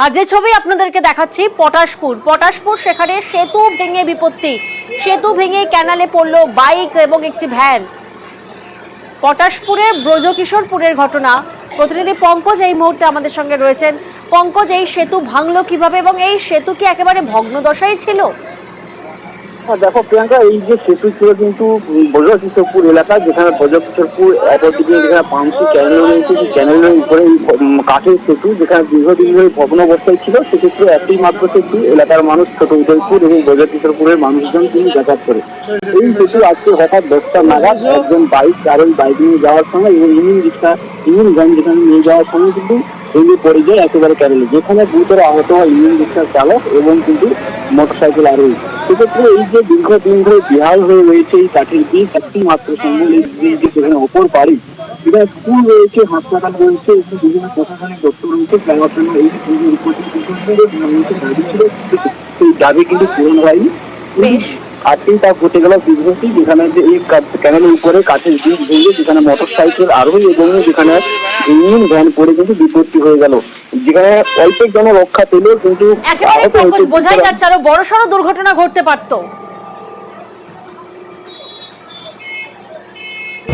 আর যে ছবি আপনাদেরকে দেখাচ্ছি পটাশপুর সেখানে সেতু ভেঙে বিপত্তি, সেতু ভেঙে ক্যানালে পড়লো বাইক এবং একটি ভ্যান। পটাশপুরের ব্রজকিশোরপুরের ঘটনা। প্রতিনিধি পঙ্কজ এই মুহূর্তে আমাদের সঙ্গে রয়েছেন। পঙ্কজ, এই সেতু ভাঙলো কিভাবে এবং এই সেতু কি একেবারে ভগ্নদশায় ছিল? দেখো প্রিয়াঙ্কা, এই যে সেতু ছিল কিন্তু ব্রজকিশোরপুর এলাকা, যেখানে ব্রজকিশোরপুর অপরদিকে যেখানে পাম্পি চ্যানেল রয়েছে, সেই চ্যানেলের উপরে কাঠের সেতু, যেখানে দীর্ঘদিন ধরে ভগ্ন অবস্থায় ছিল। সেক্ষেত্রে একটি মাত্র সেতু, এলাকার মানুষ ছোট উদয়পুর এবং ব্রজকিশোরপুরের মানুষজন কিন্তু যাতায়াত করে। এই সেতু আজকে হঠাৎ 10টা নাগাদ একজন বাইক চারণ বাইক নিয়ে যাওয়ার সময় এবং ইঞ্জিন ভ্যান যেখানে নিয়ে যাওয়ার সময় কিন্তু ভেঙে পড়ে যায় একেবারে ক্যানেলে, যেখানে গুরুতর আহত হয় ইঞ্জিন রিক্সার চালক এবং কিন্তু মোটরসাইকেল আরোহী। সেক্ষেত্রে এই যে দীর্ঘদিন ধরে বিহাল হয়ে রয়েছে এই কাঠের ব্রিজ, একটি মাত্র সম্বল এই ব্রিজটি যেখানে ওপর পারি, যেখানে স্কুল রয়েছে, হাসপাতাল রয়েছে এবং বিভিন্ন প্রশাসনিক দপ্তর রয়েছে, যাওয়ার জন্য এই ব্রিজের উপর দাবি ছিল, সেই দাবি কিন্তু পূরণ হয়নি। আজকেই তা ঘটে গেল বিধ্বস্তি, যেখানে যে এই ক্যানেলের উপরে কাঠের ব্রিজ ভেঙে যেখানে মোটরসাইকেল আরোহী এবং যেখানে ইঞ্জিন ভ্যান পড়ে কিন্তু বিপত্তি হয়ে গেল, যেখানে অল্প জন রক্ষা পেলেও কিন্তু বোঝাই যাচ্ছে আরো বড়সড় দুর্ঘটনা ঘটতে পারতো।